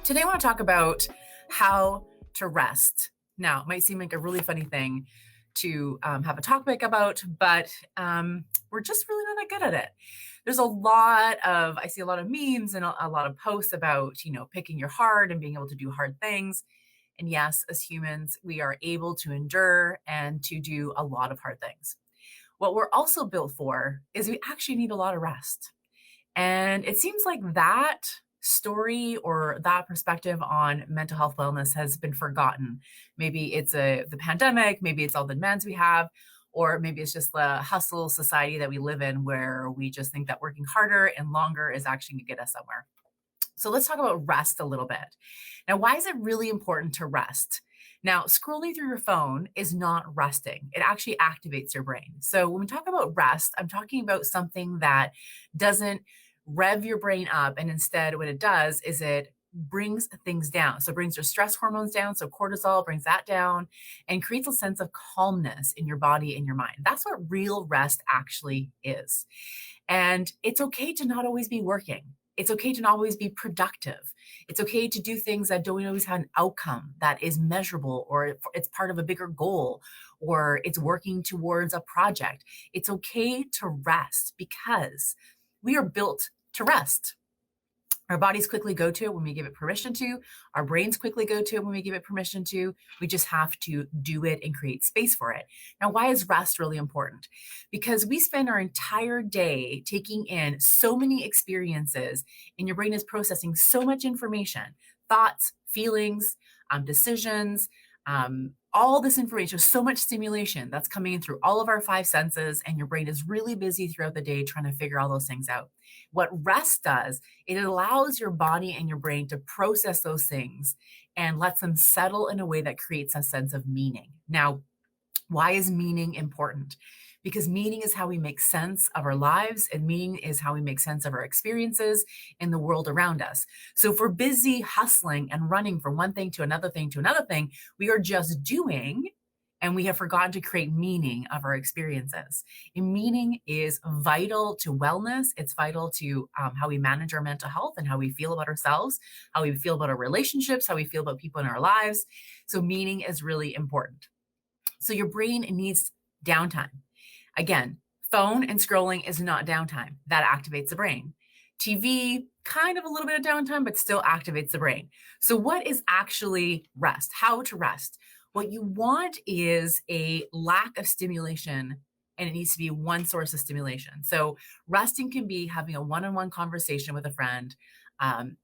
Today, I want to talk about how to rest. Now, it might seem like a really funny thing to have a topic about, but we're just really not that good at it. I see a lot of memes and a lot of posts about, picking your heart and being able to do hard things. And yes, as humans, we are able to endure and to do a lot of hard things. What we're also built for is we actually need a lot of rest. And it seems like that story or that perspective on mental health wellness has been forgotten. Maybe it's the pandemic, maybe it's all the demands we have, or maybe it's just the hustle society that we live in where we just think that working harder and longer is actually going to get us somewhere. So let's talk about rest a little bit. Now, why is it really important to rest? Now, scrolling through your phone is not resting. It actually activates your brain. So when we talk about rest, I'm talking about something that doesn't rev your brain up. And instead, what it does is it brings things down. So it brings your stress hormones down. So cortisol brings that down and creates a sense of calmness in your body and your mind. That's what real rest actually is. And it's okay to not always be working. It's okay to not always be productive. It's okay to do things that don't always have an outcome that is measurable, or it's part of a bigger goal, or it's working towards a project. It's okay to rest because we are built to rest. Our bodies quickly go to it when we give it permission to. Our brains quickly go to it when we give it permission to. We just have to do it and create space for it. Now, why is rest really important? Because we spend our entire day taking in so many experiences, and your brain is processing so much information, thoughts, feelings, decisions, all this information, so much stimulation that's coming in through all of our five senses, and your brain is really busy throughout the day trying to figure all those things out. What rest does, it allows your body and your brain to process those things and lets them settle in a way that creates a sense of meaning. Now, why is meaning important? Because meaning is how we make sense of our lives, and meaning is how we make sense of our experiences in the world around us. So if we're busy hustling and running from one thing to another thing to another thing, we are just doing, and we have forgotten to create meaning of our experiences. And meaning is vital to wellness. It's vital to how we manage our mental health and how we feel about ourselves, how we feel about our relationships, how we feel about people in our lives. So meaning is really important. So your brain needs downtime. Again, phone and scrolling is not downtime. That activates the brain. TV, kind of a little bit of downtime, but still activates the brain. So what is actually rest? How to rest? What you want is a lack of stimulation, and it needs to be one source of stimulation. So resting can be having a one-on-one conversation with a friend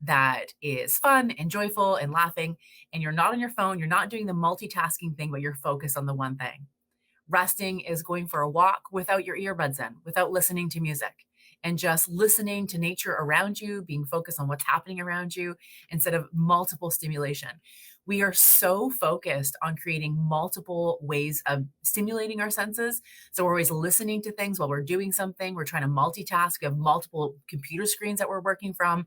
that is fun and joyful and laughing, and you're not on your phone, you're not doing the multitasking thing, but you're focused on the one thing. Resting is going for a walk without your earbuds in, without listening to music, and just listening to nature around you, being focused on what's happening around you instead of multiple stimulation. We are so focused on creating multiple ways of stimulating our senses. So we're always listening to things while we're doing something. We're trying to multitask. We have multiple computer screens that we're working from.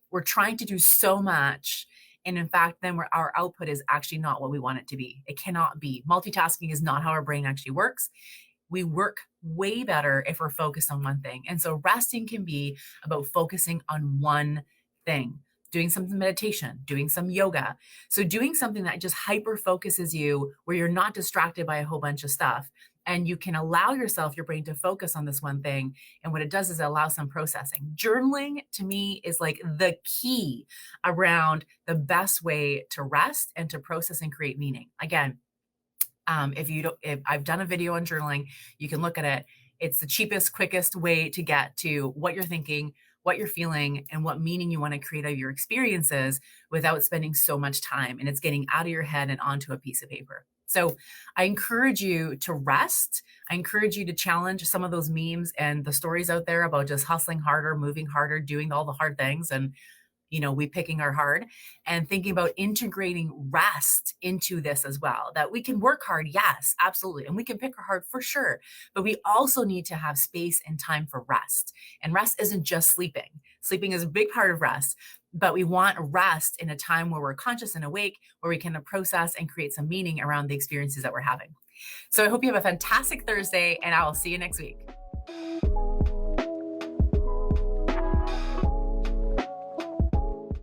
We're trying to do so much. And in fact, then our output is actually not what we want it to be. It cannot be. Multitasking is not how our brain actually works. We work way better if we're focused on one thing. And so resting can be about focusing on one thing, doing some meditation, doing some yoga. So doing something that just hyper focuses you where you're not distracted by a whole bunch of stuff. And you can allow yourself, your brain, to focus on this one thing. And what it does is it allows some processing. Journaling to me is like the key around the best way to rest and to process and create meaning. Again, if I've done a video on journaling, you can look at it. It's the cheapest, quickest way to get to what you're thinking, what you're feeling, and what meaning you want to create out of your experiences without spending so much time. And it's getting out of your head and onto a piece of paper. So I encourage you to rest. I encourage you to challenge some of those memes and the stories out there about just hustling harder, moving harder, doing all the hard things, and we picking our hard, and thinking about integrating rest into this as well. That we can work hard, yes, absolutely. And we can pick our hard for sure. But we also need to have space and time for rest. And rest isn't just sleeping. Sleeping is a big part of rest. But we want rest in a time where we're conscious and awake, where we can process and create some meaning around the experiences that we're having. So I hope you have a fantastic Thursday, and I will see you next week.